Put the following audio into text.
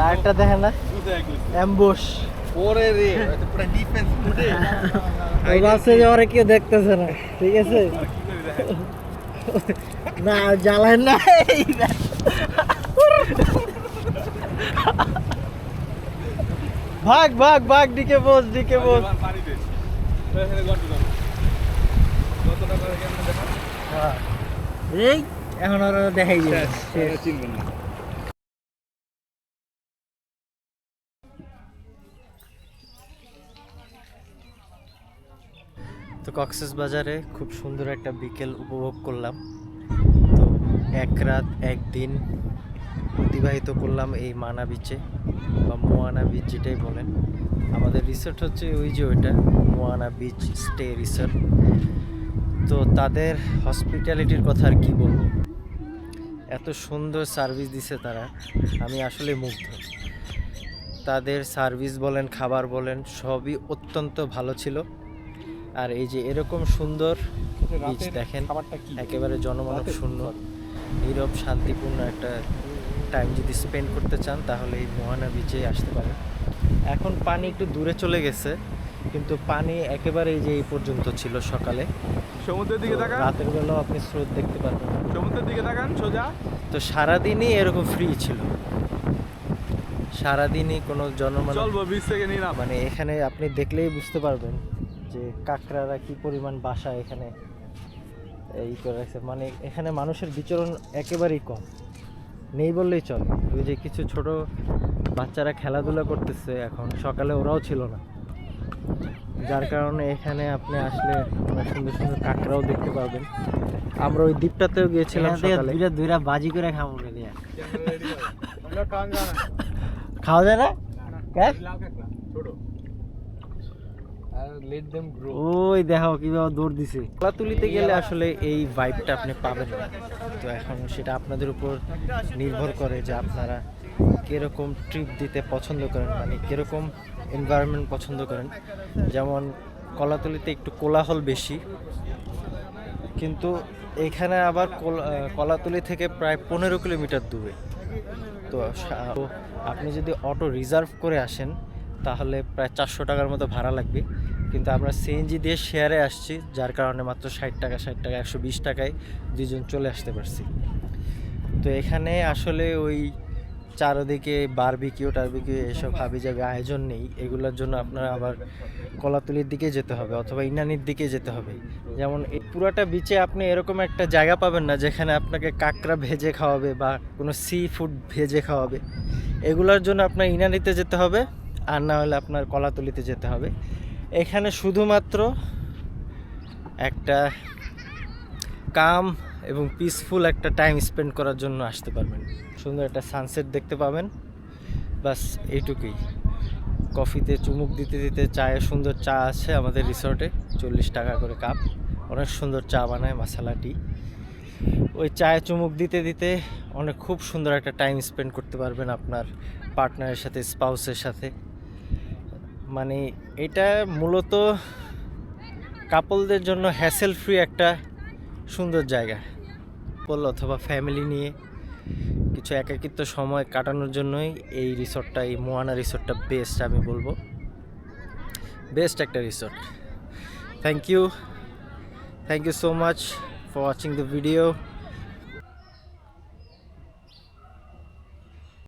আরেকটা দেখেন না, অ্যাম্বুশ। ওরে রে, এটা পুরো ডিফেন্স মোডে। ওই বাসে যে ওরা কেউ দেখতেছে না, ঠিক আছে? না জ্বালায় না। ভাগ ভাগ ভাগ, দিকে বস, দিকে বস। এই এখন ওরা দেখাই যাবে। তো কক্সবাজারে খুব সুন্দর একটা বিকেল উপভোগ করলাম। তো এক রাত একদিন অতিবাহিত করলাম এই মানা বিচে বা মোয়ানা বিচ, যেটাই বলেন। আমাদের রিসোর্ট হচ্ছে ওই যে ওইটা মোয়ানা বিচ স্টে রিসোর্ট। তো তাদের হসপিটালিটির কথা আর কি বলবো, এত সুন্দর সার্ভিস দিছে তারা, আমি আসলে মুগ্ধ। তাদের সার্ভিস বলেন, খাবার বলেন, সবই অত্যন্ত ভালো ছিল। আর এই যে এরকম সুন্দর বিচ দেখেন, একেবারে জনমানব শূন্য, নীরব শান্তিপূর্ণ একটা টাইম যদি স্পেন্ড করতে চান তাহলে এই মোহানা বিচে আসতে পারেন। এখন পানি একটু দূরে চলে গেছে, কিন্তু পানি একেবারে এই যে এই পর্যন্ত ছিল সকালে। সমুদ্রের দিকে তাকান, রাতের বেলাও আপনি স্রোত দেখতে পারবেন। সমুদ্রের দিকে তাকান সোজা। তো সারাদিনই এরকম ফ্রি ছিল, সারাদিনই কোনো জনমানব। চলবো বিচ থেকে নিলাম। মানে এখানে আপনি দেখলেই বুঝতে পারবেন যে কাঁকড়ারা কি পরিমাণ বাসা এখানে এই করে রাখছে। মানে এখানে মানুষের বিচরণ একেবারেই কম, নেই বললেই চলে। ওই যে কিছু ছোট বাচ্চারা খেলাধুলা করতেছে, এখন সকালে ওরাও ছিল না, যার কারণে এখানে আপনি আসলে অনেক সুন্দর সুন্দর কাঁকড়াও দেখতে পাবেন। আমরা ওই দ্বীপটাতেও গিয়েছিলাম সকালে। দুইটা বাজি করে খাবো, খাওয়া যায় না। ওই দেখো কিভাবে দৌড় দিছে। কলাতুলিতে গেলে আসলে এই ভাইবটা আপনি পাবেন না। তো এখন সেটা আপনাদের উপর নির্ভর করে যে আপনারা কিরকম ট্রিপ দিতে পছন্দ করেন, মানে কিরকম এনভায়রনমেন্ট পছন্দ করেন। যেমন কলাতুলিতে একটু কোলাহল বেশি, কিন্তু এখানে আবার কলাতুলি থেকে প্রায় 15 কিলোমিটার দূরে। তো আপনি যদি অটো রিজার্ভ করে আসেন তাহলে প্রায় 400 টাকার মতো ভাড়া লাগবে, কিন্তু আমরা সিএনজি দিয়ে শেয়ারে আসছি, যার কারণে মাত্র 60 টাকা 120 টাকায় দুজন চলে আসতে পারছি। তো এখানে আসলে ওই চারদিকে বারবিকিউ টারবিকিউ এসব হাবিজাবি আয়োজন নেই। এগুলোর জন্য আপনারা আবার কলাতুলির দিকে যেতে হবে অথবা ইনানির দিকে যেতে হবে। যেমন এই পুরাটা বিচে আপনি এরকম একটা জায়গা পাবেন না যেখানে আপনাকে কাঁকড়া ভেজে খাওয়াবে বা কোনো সি ফুড ভেজে খাওয়াবে। এগুলোর জন্য আপনার ইনানিতে যেতে হবে, আর না হলে আপনার কলাতুলিতে যেতে হবে। এখানে শুধুমাত্র একটা কাম এবং পিসফুল একটা টাইম স্পেন্ড করার জন্য আসতে পারবেন। সুন্দর একটা সানসেট দেখতে পাবেন, বাস এইটুকুই। কফিতে চুমুক দিতে দিতে, চায়ে সুন্দর চা আছে আমাদের রিসর্টে, 40 টাকা করে কাপ, অনেক সুন্দর চা বানায়, মশালা টি। ওই চায়ে চুমুক দিতে দিতে অনেক খুব সুন্দর একটা টাইম স্পেন্ড করতে পারবেন আপনার পার্টনারের সাথে, স্পাউসের সাথে। মানে এটা মূলত কাপলদের জন্য হ্যাসেল ফ্রি একটা সুন্দর জায়গা। কাপল অথবা ফ্যামিলি নিয়ে কিছু একাকিত্ব সময় কাটানোর জন্যই এই রিসর্টটা, এই মোয়ানা রিসর্টটা বেস্ট আমি বলবো, বেস্ট একটা resort. Thank you so much for watching the video.